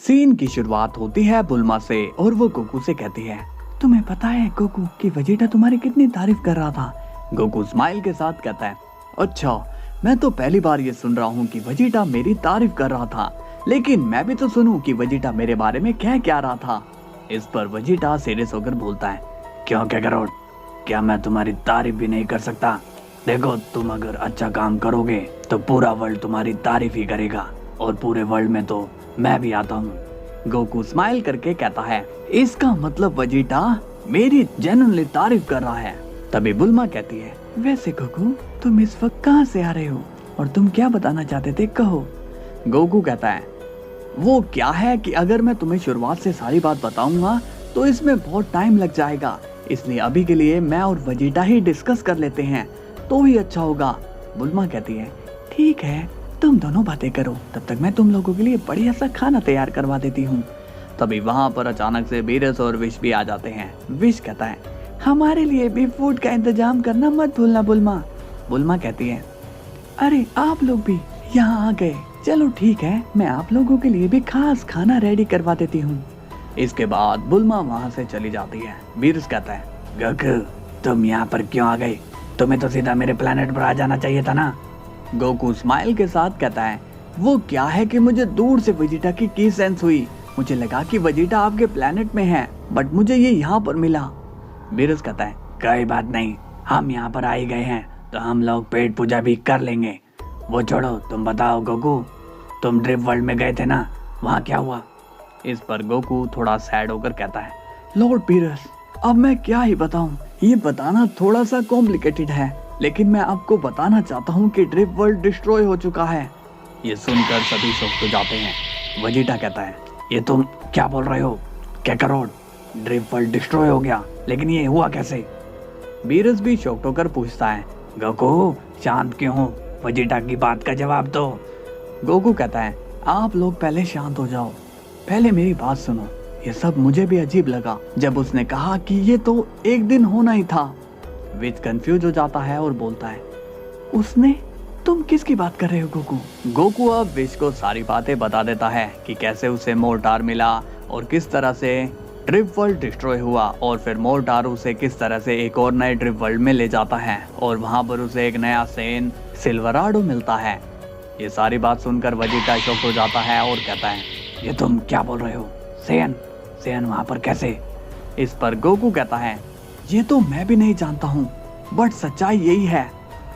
Scene की शुरुआत होती है बुल्मा से और वो गोकू से कहती है, तुम्हें पता है गोकू कि वेजिटा तुम्हारी कितनी तारीफ कर रहा था। गोकू स्माइल के साथ कहता है, अच्छा मैं तो पहली बार ये सुन रहा हूँ कि वेजिटा मेरी तारीफ कर रहा था, लेकिन मैं भी तो सुनूं कि वेजिटा मेरे बारे में कह क्या रहा था। इस पर वेजिटा सीरियस होकर बोलता है, क्यों कैकरोट, क्या मैं तुम्हारी तारीफ भी नहीं कर सकता? देखो तुम अगर अच्छा काम करोगे तो पूरा वर्ल्ड तुम्हारी तारीफ ही करेगा, और पूरे वर्ल्ड में तो मैं भी आता हूँ। गोकू स्माइल करके कहता है, इसका मतलब वेजिटा मेरी जेन्युइनली तारीफ कर रहा है। तभी बुल्मा कहती है, वैसे गोकू तुम इस वक्त कहाँ से आ रहे हो और तुम क्या बताना चाहते थे, कहो। गोकू कहता है, वो क्या है कि अगर मैं तुम्हें शुरुआत से सारी बात बताऊंगा तो इसमें बहुत टाइम लग जाएगा, इसलिए अभी के लिए मैं और वेजिटा ही डिस्कस कर लेते हैं तो ही अच्छा होगा। बुल्मा कहती है, ठीक है तुम दोनों बातें करो, तब तक मैं तुम लोगों के लिए बढ़िया सा खाना तैयार करवा देती हूँ। तभी वहाँ पर अचानक से बीरस और विश भी आ जाते हैं। विश कहता है, हमारे लिए भी फूड का इंतजाम करना मत भूलना बुल्मा। बुल्मा कहती है, अरे आप लोग भी यहाँ आ गए, चलो ठीक है मैं आप लोगों के लिए भी खास खाना रेडी करवा देती हूँ। इसके बाद बुल्मा वहाँ से चली जाती है। बीरस कहता है, गोकू तुम यहाँ पर क्यों आ गए? तुम्हें तो सीधा मेरे प्लेनेट पर आ जाना चाहिए था ना। गोकू स्माइल के साथ कहता है, वो क्या है कि मुझे दूर से वेजिटा की सेंस हुई, मुझे लगा कि वेजिटा आपके प्लेनेट में है, बट मुझे ये यहाँ पर मिला। बीरस कहता है, कोई बात नहीं, हम यहाँ पर आ ही गए हैं तो हम लोग पेट पूजा भी कर लेंगे। वो छोड़ो, तुम बताओ गोकू, तुम ड्रिप वर्ल्ड में गए थे ना, वहाँ क्या हुआ? इस पर गोकू थोड़ा सैड होकर कहता है, लॉर्ड बीरस अब मैं क्या ही बताऊं, ये बताना थोड़ा सा कॉम्प्लिकेटेड है, लेकिन मैं आपको बताना चाहता हूँ कि ड्रिप वर्ल्ड डिस्ट्रॉय हो चुका है। ये सुनकर सभी शॉक हो जाते हैं। वेजिटा कहता है, ये तुम क्या बोल रहे हो कैकरोट, ड्रिप वर्ल्ड डिस्ट्रॉय हो गया, लेकिन ये हुआ कैसे? बीरस भी शॉक होकर पूछता है, गोकू शांत क्यों हो, वेजिटा की बात का जवाब दो। गोकू कहता है, आप लोग पहले शांत हो जाओ, पहले मेरी बात सुनो। ये सब मुझे भी अजीब लगा जब उसने कहा कि ये तो एक दिन होना ही था। विच कंफ्यूज हो जाता है और बोलता है, उसने, तुम किसकी बात कर रहे हो गोकू? गोकू अब विच को सारी बातें बता देता है कि कैसे उसे मोर्टार मिला और किस तरह से ड्रिप वर्ल्ड डिस्ट्रॉय हुआ, और फिर मोर्टार उसे किस तरह से एक और नए ड्रिप वर्ल्ड में ले जाता है और वहां पर उसे एक नया सेन सिल्वराडो मिलता है। ये सारी बात सुनकर वेजिटा शॉक हो जाता है और कहता है, ये तुम क्या बोल रहे हो, सेन वहां पर कैसे? इस पर गोकू कहता है, ये तो मैं भी नहीं जानता हूँ, बट सच्चाई यही है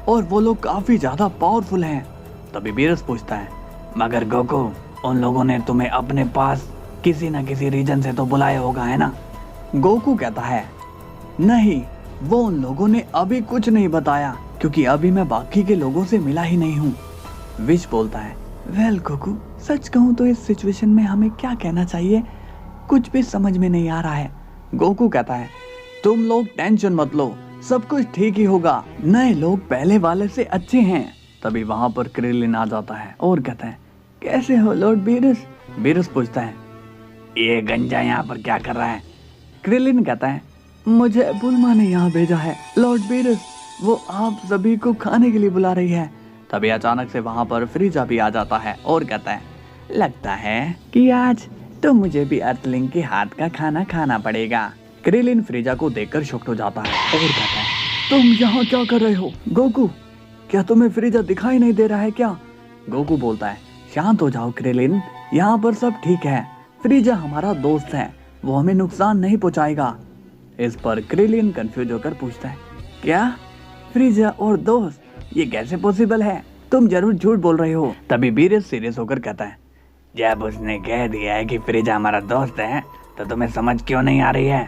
और वो लोग काफी ज्यादा पावरफुल हैं। तभी बीरस पूछता है, मगर गोकू उन लोगों ने तुम्हें अपने पास किसी न किसी रीजन से तो बुलाया होगा, है ना? गोकू कहता है, नहीं, वो उन लोगों ने अभी कुछ नहीं बताया क्योंकि अभी मैं बाकी के लोगों से मिला ही नहीं हूँ। विश बोलता है, वेल गोकू सच कहूँ तो इस सिचुएशन में हमें क्या कहना चाहिए कुछ भी समझ में नहीं आ रहा है। गोकू कहता है, तुम लोग टेंशन मत लो, सब कुछ ठीक ही होगा, नए लोग पहले वाले से अच्छे हैं। तभी वहां पर क्रिलिन आ जाता है और कहता है, कैसे हो लॉर्ड बीरस? बीरस पूछता है, ये गंजा यहाँ पर क्या कर रहा है? क्रिलिन कहता है, मुझे बुल्मा ने यहाँ भेजा है लॉर्ड बीरस, वो आप सभी को खाने के लिए बुला रही है। तभी अचानक से वहां पर फ्रीजा भी आ जाता है और कहता है, लगता है कि आज तो मुझे भी अर्थलिंग के हाथ का खाना खाना पड़ेगा। क्रिलिन फ्रीजा को देखकर शॉक्ड हो जाता है और कहता है, तुम यहाँ क्या कर रहे हो गोकू? क्या तुम्हें फ्रीजा दिखाई नहीं दे रहा है क्या? गोकू बोलता है, शांत हो जाओ क्रिलिन, यहाँ पर सब ठीक है, फ्रीजा हमारा दोस्त है, वो हमें नुकसान नहीं पहुँचाएगा। इस पर क्रिलिन कंफ्यूज होकर पूछता है, क्या फ्रीजा और दोस्त, ये कैसे पॉसिबल है? तुम जरूर झूठ बोल रहे हो। तभी बीरस सीरियस होकर कहता है, जब उसने कह दिया है कि फ्रीजा हमारा दोस्त है तो तुम्हें समझ क्यों नहीं आ रही है?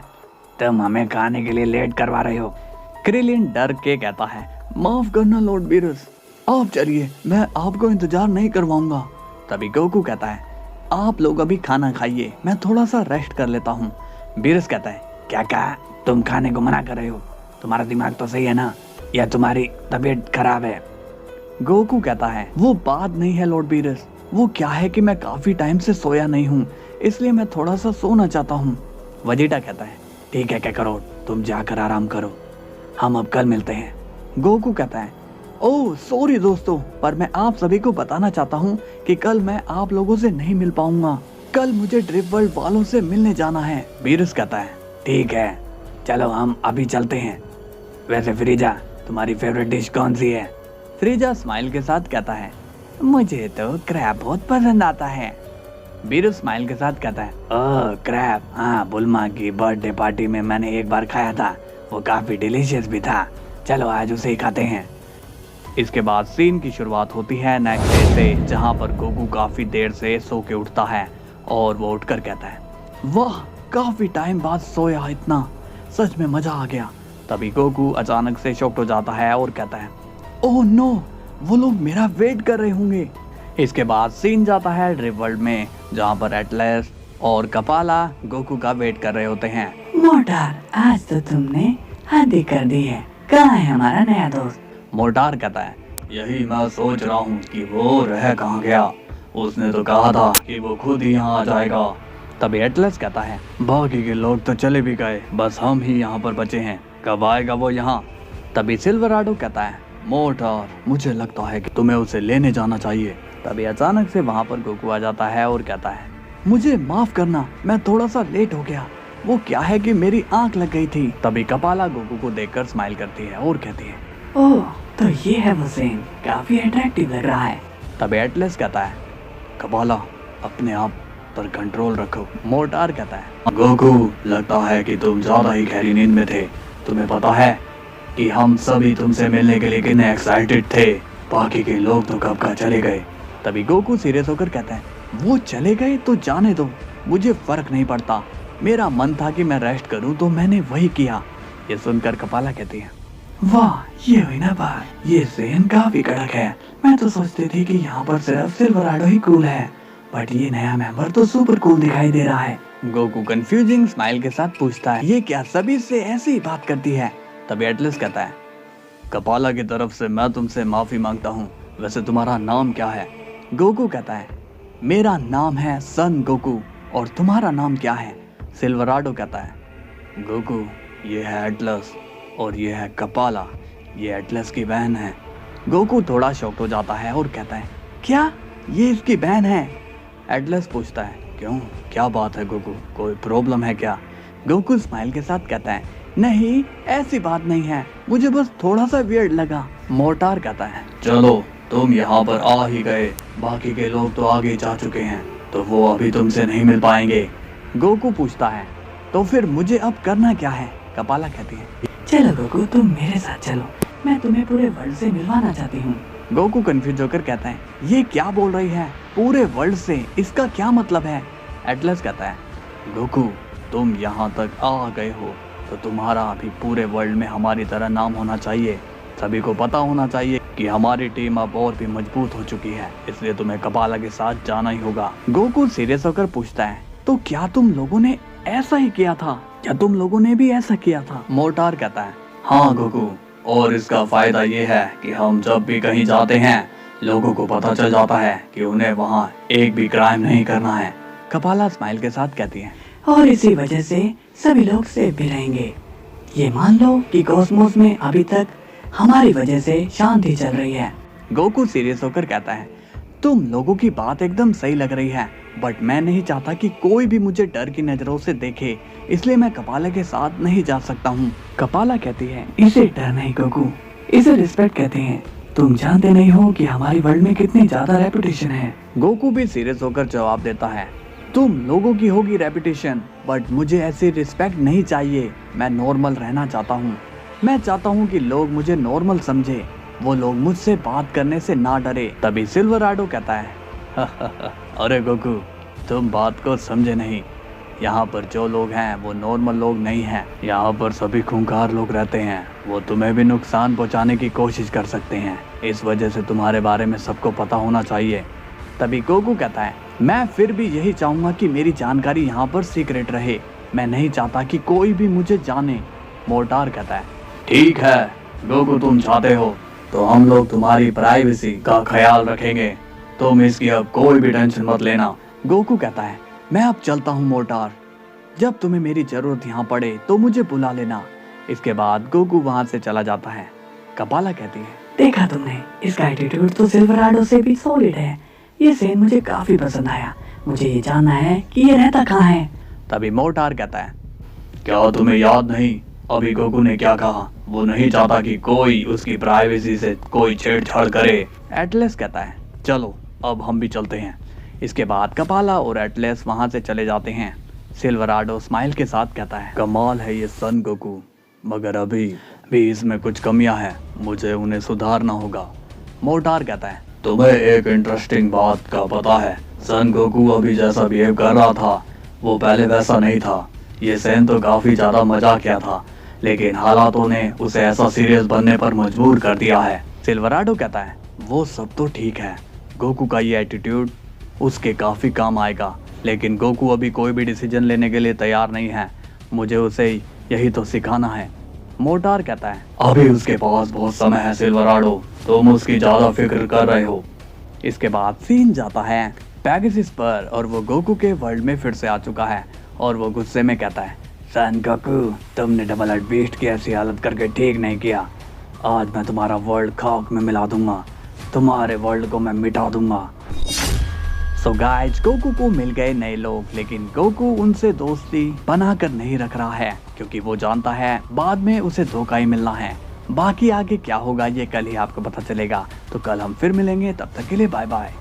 तुम हमें खाने के लिए लेट करवा रहे हो। क्रिलिन डर के कहता है, माफ करना लॉर्ड बीरस, आप चलिए, मैं आपको इंतजार नहीं करवाऊंगा। तभी गोकू कहता है, आप लोग अभी खाना खाइए, मैं थोड़ा सा रेस्ट कर लेता हूँ। बीरस कहता है, क्या कहा? तुम खाने को मना कर रहे हो? तुम्हारा दिमाग तो सही है ना, या तुम्हारी तबीयत खराब है? गोकू कहता है, वो बात नहीं है लॉर्ड बीरस, वो क्या है कि मैं काफी टाइम से सोया नहीं हूँ, इसलिए मैं थोड़ा सा सोना चाहता हूँ। वेजिटा कहता है, ठीक है कैकरोट, तुम जाकर आराम करो, हम अब कल मिलते हैं। गोकू कहता है, ओह सॉरी दोस्तों, पर मैं आप सभी को बताना चाहता हूँ कि कल मैं आप लोगों से नहीं मिल पाऊंगा। कल मुझे ड्रिप वर्ल्ड वालों से मिलने जाना है। बीरस कहता है ठीक है, चलो हम अभी चलते हैं। वैसे फ्रीजा, तुम्हारी फेवरेट डिश कौन सी है? फ्रीजा स्माइल के साथ कहता है मुझे तो क्रैब बहुत पसंद आता है। बीरस स्माइल के साथ कहता है ओह क्रैब, हाँ बुल्मा की बर्थडे पार्टी में मैंने एक बार खाया था, वो काफी डिलीशियस भी था, चलो आज उसे ही खाते हैं। इसके बाद सीन की शुरुआत होती है नेक्स्ट डे से, जहाँ पर गोकू काफी देर से सो के उठता है और वो उठकर कहता है वाह काफी टाइम बाद सोया इतना, सच में मजा आ गया। तभी गोकू अचानक से शॉक्ड हो जाता है और कहता है ओह नो, वो लोग मेरा वेट कर रहे होंगे। इसके बाद सीन जाता है ड्रिप वर्ल्ड में, जहाँ पर एटलस और कपाला गोकू का वेट कर रहे होते हैं। मोटार, आज तो तुमने हद ही कर दी है, कहाँ है हमारा नया दोस्त? मोटार कहता है यही मैं सोच रहा हूँ कि वो रह कहाँ गया, उसने तो कहा था कि वो खुद ही यहाँ आ जाएगा। तभी एटलस कहता है बाकी के लोग तो चले भी गए, बस हम ही यहाँ पर बचे हैं, कब आएगा वो यहाँ? तभी सिल्वराडो कहता है मोटार, मुझे लगता है कि तुम्हें उसे लेने जाना चाहिए। तभी अचानक से वहाँ पर गोकू आ जाता है और कहता है मुझे माफ करना, मैं थोड़ा सा लेट हो गया, वो क्या है कि मेरी आंख लग गई थी। तभी कपाला गोकू को देखकर स्माइल करती है और कहती है ओह तो ये है वो सीन, काफी अट्रैक्टिव लग रहा है। तभी एटलस कहता है कपाला अपने आप पर कंट्रोल रखो। मोटार कहता है गोकू, लगता है कि तुम ज्यादा ही गहरी नींद में थे, तुम्हें पता है कि हम सभी तुमसे मिलने के लिए कितने एक्साइटेड थे, बाकी के लोग तो कब का चले गए। तभी गोकू सीरियस होकर कहता है वो चले गए तो जाने दो, मुझे फर्क नहीं पड़ता, मेरा मन था कि मैं रेस्ट करूं तो मैंने वही किया। ये सुनकर कपाला कहती है वाह ये हुई ना बात, ये सीन काफी कड़क है। मैं तो सोचती थी कि यहाँ पर सिर्फ सिल्वराडो ही कूल है, बट ये नया मेंबर तो सुपर कूल दिखाई दे रहा है। गोकू कंफ्यूजिंग स्माइल के साथ पूछता है ये क्या सभी से ऐसी ही बात करती है? तभी एटलस कहता है कपाला की तरफ से मैं तुमसे माफी मांगता हूँ, वैसे तुम्हारा नाम क्या है? गोकू कहता है मेरा नाम है सन गोकू, और तुम्हारा नाम क्या है? सिल्वराडो कहता है गोकू, ये है एटलस और ये है कपाला, ये एटलस की बहन है। गोकू थोड़ा शॉक्ड हो जाता है और कहता है क्या ये इसकी बहन है? एटलस पूछता है क्यों, क्या बात है गोकू, कोई प्रॉब्लम है क्या? गोकू स्माइल के साथ कहता है नहीं ऐसी बात नहीं है, मुझे बस थोड़ा सा वियर्ड लगा। मोटार कहता है चलो तुम यहाँ पर आ ही गए, बाकी के लोग तो आगे जा चुके हैं, तो वो अभी तुमसे नहीं मिल पाएंगे। गोकू पूछता है तो फिर मुझे अब करना क्या है? कपाला कहती है चलो गोकू तुम मेरे साथ चलो, मैं तुम्हें पूरे वर्ल्ड से मिलवाना चाहती हूँ। गोकू कंफ्यूज होकर कहता है ये क्या बोल रही है, पूरे वर्ल्ड से, इसका क्या मतलब है? एटलस कहता है गोकू तुम यहाँ तक आ गए हो तो तुम्हारा अभी पूरे वर्ल्ड में हमारी तरह नाम होना चाहिए, सभी को पता होना चाहिए कि हमारी टीम अब और भी मजबूत हो चुकी है, इसलिए तुम्हें कपाला के साथ जाना ही होगा। गोकू सीरियस होकर पूछता है तो क्या तुम लोगों ने ऐसा ही किया था, क्या तुम लोगों ने भी ऐसा किया था? मोटार कहता है हाँ गोकू, और इसका फायदा ये है कि हम जब भी कहीं जाते हैं लोगों को पता चल जाता है कि उन्हें वहाँ एक भी क्राइम नहीं करना है। कपाला स्माइल के साथ कहती है और इसी वजह से सभी लोग सेफ भी रहेंगे। ये मान लो कि कॉस्मोस में अभी तक हमारी वजह से शांति चल रही है। गोकू सीरियस होकर कहता है तुम लोगों की बात एकदम सही लग रही है, बट मैं नहीं चाहता कि कोई भी मुझे डर की नजरों से देखे, इसलिए मैं कपाला के साथ नहीं जा सकता हूँ। कपाला कहती है इसे डर नहीं गोकू, इसे रिस्पेक्ट कहते हैं। तुम जानते नहीं हो कि हमारी वर्ल्ड में कितनी ज्यादा रेपुटेशन है। गोकू भी सीरियस होकर जवाब देता है तुम लोगों की होगी रेपुटेशन, बट मुझे ऐसी रिस्पेक्ट नहीं चाहिए, मैं नॉर्मल रहना चाहता हूँ। मैं चाहता हूँ कि लोग मुझे नॉर्मल समझे, वो लोग मुझसे बात करने से ना डरे। तभी सिल्वराडो कहता है अरे गोकू तुम बात को समझे नहीं, यहाँ पर जो लोग हैं वो नॉर्मल लोग नहीं हैं, यहाँ पर सभी खूंखार लोग रहते हैं, वो तुम्हें भी नुकसान पहुँचाने की कोशिश कर सकते हैं, इस वजह से तुम्हारे बारे में सबको पता होना चाहिए। तभी गोकू कहता है मैं फिर भी यही चाहूँगा कि मेरी जानकारी यहाँ पर सीक्रेट रहे, मैं नहीं चाहता कि कोई भी मुझे जाने। मोटार कहता है ठीक है गोकू, तुम चाहते हो तो हम लोग तुम्हारी प्राइवेसी का ख्याल रखेंगे, तुम इसकी अब कोई भी टेंशन मत लेना। गोकू कहता है मैं अब चलता हूँ मोटार, जब तुम्हें मेरी जरूरत यहाँ पड़े तो मुझे बुला लेना। इसके बाद गोकू वहाँ से चला जाता है। कपाला कहती है देखा तुमने, इसका एटीट्यूड तो सिल्वराडो से भी सॉलिड है। ये सीन मुझे काफी पसंद आया। मुझे ये जानना है कि ये रहता कहाँ है। तभी मोर्टार कहता है, क्या तुम्हें याद नहीं अभी गोकू ने क्या कहा? वो नहीं चाहता कि कोई उसकी प्राइवेसी से कोई छेड़छाड़ करे। एटलस कहता है, चलो अब हम भी चलते हैं। इसके बाद कपाला और एटलस वहां से चले जाते हैं। सिल्वराडो स्माइल के साथ कहता है, कमाल है ये सन गोकू, मगर अभी भी इसमें कुछ कमियां हैं, मुझे उन्हें सुधारना होगा। मोर्टार कहता है, तुम्हें एक इंटरेस्टिंग बात का पता है? सन गोकू अभी जैसा बिहेव कर रहा था वो पहले वैसा नहीं था। ये सेन तो काफी ज्यादा मजाक किया था, लेकिन हालातों ने उसे ऐसा सीरियस बनने पर मजबूर कर दिया है। सिल्वराडो कहता है, वो सब तो ठीक है, गोकू का ये एटीट्यूड उसके काफी काम आएगा, लेकिन गोकू अभी कोई भी डिसीजन लेने के लिए तैयार नहीं है, मुझे उसे यही तो सिखाना है। मोर्टार कहता है, अभी उसके पास बहुत समय है सिल्वराडो, तुम उसकी ज्यादा फिक्र कर रहे हो। इसके बाद सीन जाता है पेगासस पर और वो गोकू के वर्ल्ड में फिर से आ चुका है और वो गुस्से में कहता है, सन गोकू, तुमने डबल हेड बीस्ट की ऐसी हालत करके ठीक नहीं किया। आज मैं तुम्हारा वर्ल्ड खाक में मिला दूंगा, तुम्हारे वर्ल्ड को मैं मिटा दूंगा। सो गाइज, गोकू को मिल गए नए लोग, लेकिन गोकू उनसे दोस्ती बनाकर नहीं रख रहा है क्योंकि वो जानता है बाद में उसे धोखा ही मिलना है। बाकी आगे क्या होगा ये कल ही आपको पता चलेगा। तो कल हम फिर मिलेंगे, तब तक के लिए बाय बाय।